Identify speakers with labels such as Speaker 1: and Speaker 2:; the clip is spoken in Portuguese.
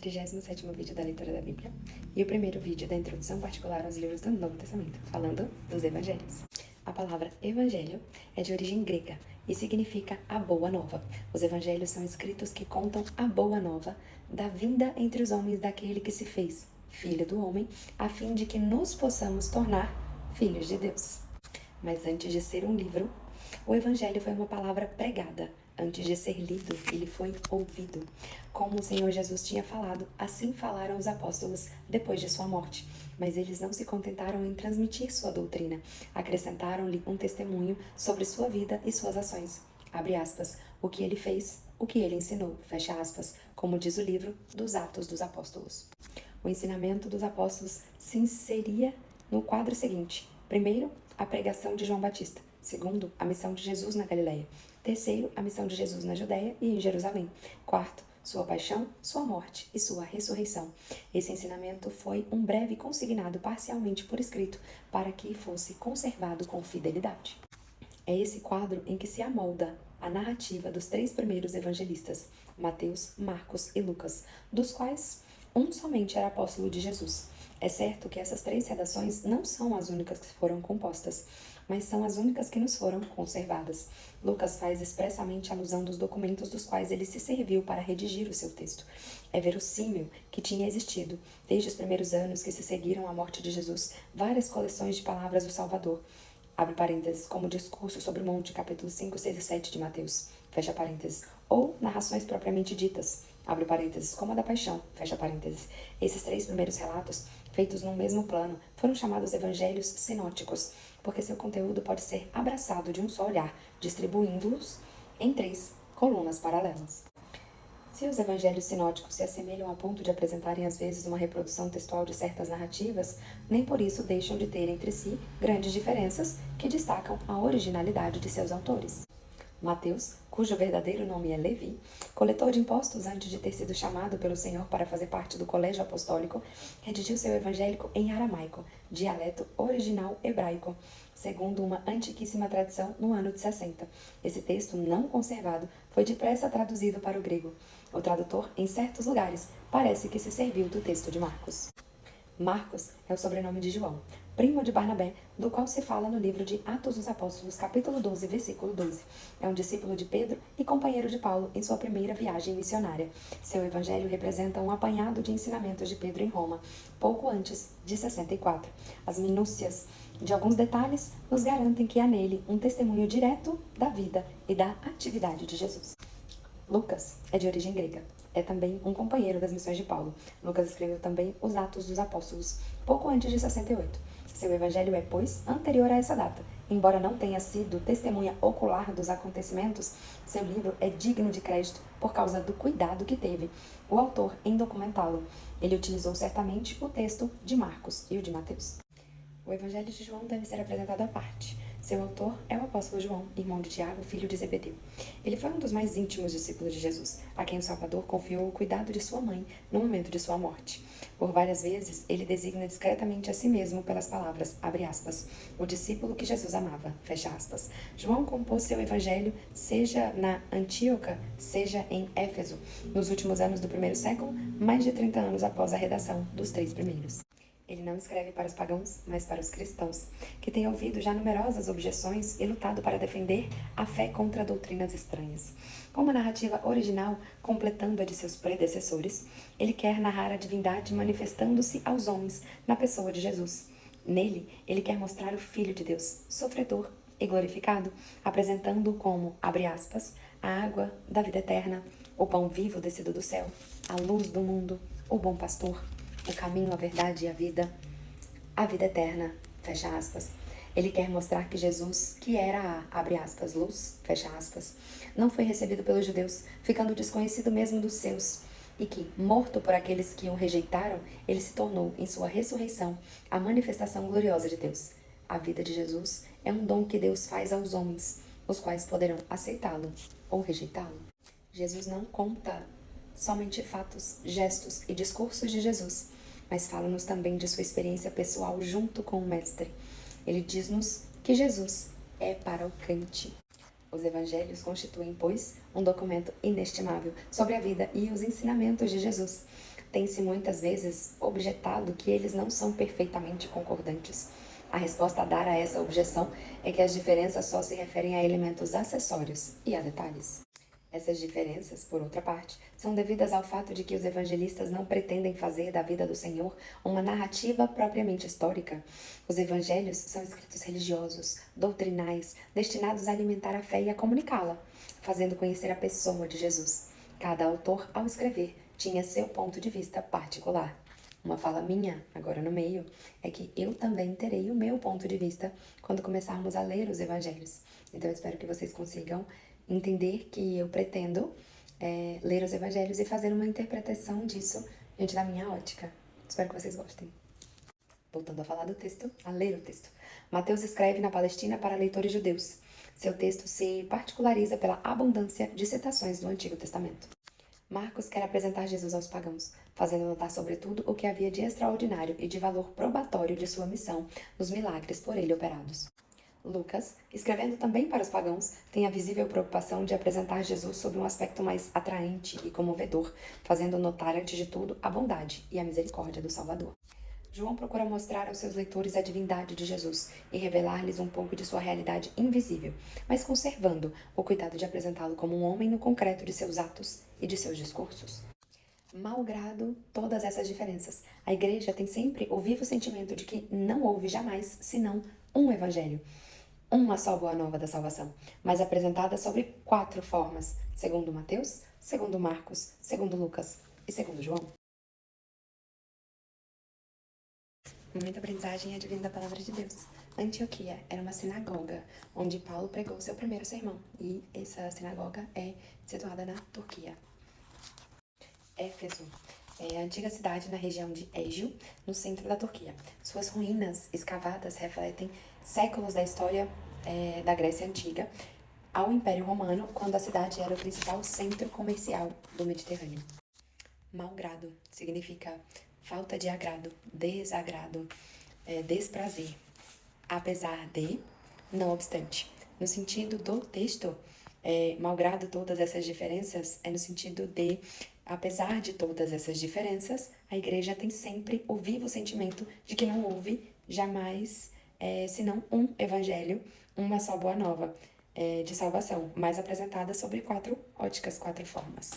Speaker 1: 37º vídeo da leitura da Bíblia e o primeiro vídeo da introdução particular aos livros do Novo Testamento, falando dos Evangelhos. A palavra Evangelho é de origem grega e significa a Boa Nova. Os Evangelhos são escritos que contam a Boa Nova da vinda entre os homens daquele que se fez Filho do Homem, a fim de que nos possamos tornar filhos de Deus. Mas antes de ser um livro, o Evangelho foi uma palavra pregada. Antes de ser lido, ele foi ouvido. Como o Senhor Jesus tinha falado, assim falaram os apóstolos depois de sua morte. Mas eles não se contentaram em transmitir sua doutrina. Acrescentaram-lhe um testemunho sobre sua vida e suas ações. Abre aspas, o que ele fez, o que ele ensinou, fecha aspas, como diz o livro dos Atos dos Apóstolos. O ensinamento dos apóstolos se inseria no quadro seguinte. Primeiro, a pregação de João Batista. Segundo, a missão de Jesus na Galileia. Terceiro, a missão de Jesus na Judéia e em Jerusalém. Quarto, sua paixão, sua morte e sua ressurreição. Esse ensinamento foi um breve consignado parcialmente por escrito para que fosse conservado com fidelidade. É esse quadro em que se amolda a narrativa dos três primeiros evangelistas, Mateus, Marcos e Lucas, dos quais um somente era apóstolo de Jesus. É certo que essas três redações não são as únicas que foram compostas, mas são as únicas que nos foram conservadas. Lucas faz expressamente alusão dos documentos dos quais ele se serviu para redigir o seu texto. É verossímil que tinha existido, desde os primeiros anos que se seguiram à morte de Jesus, várias coleções de palavras do Salvador. Abre parênteses, como o discurso sobre o monte, capítulo 5, 6 e 7 de Mateus, fecha parênteses, ou narrações propriamente ditas, abre parênteses, como a da paixão, fecha parênteses. Esses três primeiros relatos, feitos num mesmo plano, foram chamados evangelhos sinóticos, porque seu conteúdo pode ser abraçado de um só olhar, distribuindo-os em três colunas paralelas. Se os evangelhos sinóticos se assemelham a ponto de apresentarem às vezes uma reprodução textual de certas narrativas, nem por isso deixam de ter entre si grandes diferenças que destacam a originalidade de seus autores. Mateus, cujo verdadeiro nome é Levi, coletor de impostos antes de ter sido chamado pelo Senhor para fazer parte do colégio apostólico, redigiu seu evangelho em aramaico, dialeto original hebraico, segundo uma antiquíssima tradição no ano de 60. Esse texto não conservado foi depressa traduzido para o grego. O tradutor, em certos lugares, parece que se serviu do texto de Marcos. Marcos é o sobrenome de João, primo de Barnabé, do qual se fala no livro de Atos dos Apóstolos, capítulo 12, versículo 12. É um discípulo de Pedro e companheiro de Paulo em sua primeira viagem missionária. Seu evangelho representa um apanhado de ensinamentos de Pedro em Roma, pouco antes de 64. As minúcias de alguns detalhes nos garantem que há nele um testemunho direto da vida e da atividade de Jesus. Lucas é de origem grega. É também um companheiro das missões de Paulo. Lucas escreveu também os Atos dos Apóstolos, pouco antes de 68. Seu evangelho é, pois, anterior a essa data. Embora não tenha sido testemunha ocular dos acontecimentos, seu livro é digno de crédito por causa do cuidado que teve o autor em documentá-lo. Ele utilizou certamente o texto de Marcos e o de Mateus. O evangelho de João deve ser apresentado à parte. Seu autor é o apóstolo João, irmão de Tiago, filho de Zebedeu. Ele foi um dos mais íntimos discípulos de Jesus, a quem o Salvador confiou o cuidado de sua mãe no momento de sua morte. Por várias vezes, ele designa discretamente a si mesmo pelas palavras, abre aspas, o discípulo que Jesus amava, fecha aspas. João compôs seu evangelho, seja na Antioca, seja em Éfeso, nos últimos anos do primeiro século, mais de 30 anos após a redação dos três primeiros. Ele não escreve para os pagãos, mas para os cristãos, que têm ouvido já numerosas objeções e lutado para defender a fé contra doutrinas estranhas. Com a narrativa original, completando a de seus predecessores, ele quer narrar a divindade manifestando-se aos homens na pessoa de Jesus. Nele, ele quer mostrar o Filho de Deus, sofredor e glorificado, apresentando-o como, abre aspas, a água da vida eterna, o pão vivo descido do céu, a luz do mundo, o bom pastor, o caminho, a verdade e a vida eterna, fecha aspas. Ele quer mostrar que Jesus, que era a, abre aspas, luz, fecha aspas, não foi recebido pelos judeus, ficando desconhecido mesmo dos seus, e que, morto por aqueles que o rejeitaram, ele se tornou, em sua ressurreição, a manifestação gloriosa de Deus. A vida de Jesus é um dom que Deus faz aos homens, os quais poderão aceitá-lo ou rejeitá-lo. Jesus não conta somente fatos, gestos e discursos de Jesus, mas fala-nos também de sua experiência pessoal junto com o Mestre. Ele diz-nos que Jesus é para o crente. Os evangelhos constituem, pois, um documento inestimável sobre a vida e os ensinamentos de Jesus. Tem-se muitas vezes objetado que eles não são perfeitamente concordantes. A resposta a dar a essa objeção é que as diferenças só se referem a elementos acessórios e a detalhes. Essas diferenças, por outra parte, são devidas ao fato de que os evangelistas não pretendem fazer da vida do Senhor uma narrativa propriamente histórica. Os evangelhos são escritos religiosos, doutrinais, destinados a alimentar a fé e a comunicá-la, fazendo conhecer a pessoa de Jesus. Cada autor, ao escrever, tinha seu ponto de vista particular. Uma fala minha, agora no meio, é que eu também terei o meu ponto de vista quando começarmos a ler os evangelhos. Então eu espero que vocês consigam entender que eu pretendo ler os evangelhos e fazer uma interpretação disso diante da minha ótica. Espero que vocês gostem. Voltando a falar do texto, a ler o texto. Mateus escreve na Palestina para leitores judeus. Seu texto se particulariza pela abundância de citações do Antigo Testamento. Marcos quer apresentar Jesus aos pagãos, fazendo notar sobretudo o que havia de extraordinário e de valor probatório de sua missão nos milagres por ele operados. Lucas, escrevendo também para os pagãos, tem a visível preocupação de apresentar Jesus sob um aspecto mais atraente e comovedor, fazendo notar antes de tudo a bondade e a misericórdia do Salvador. João procura mostrar aos seus leitores a divindade de Jesus e revelar-lhes um pouco de sua realidade invisível, mas conservando o cuidado de apresentá-lo como um homem no concreto de seus atos e de seus discursos. Malgrado todas essas diferenças, a Igreja tem sempre o vivo sentimento de que não houve jamais senão um Evangelho, uma só boa nova da salvação, mas apresentada sobre 4 formas, segundo Mateus, segundo Marcos, segundo Lucas e segundo João. Muita aprendizagem advindo da palavra de Deus. Antioquia era uma sinagoga onde Paulo pregou seu primeiro sermão, e essa sinagoga é situada na Turquia. Éfeso é a antiga cidade na região de Égio, no centro da Turquia. Suas ruínas escavadas refletem séculos da história da Grécia Antiga ao Império Romano, quando a cidade era o principal centro comercial do Mediterrâneo. Malgrado significa falta de agrado, desagrado, desprazer, apesar de, não obstante. No sentido do texto, malgrado todas essas diferenças, é no sentido de, apesar de todas essas diferenças, a Igreja tem sempre o vivo sentimento de que não houve jamais senão um evangelho, uma só boa nova de salvação, mas apresentada sobre 4 óticas, 4 formas.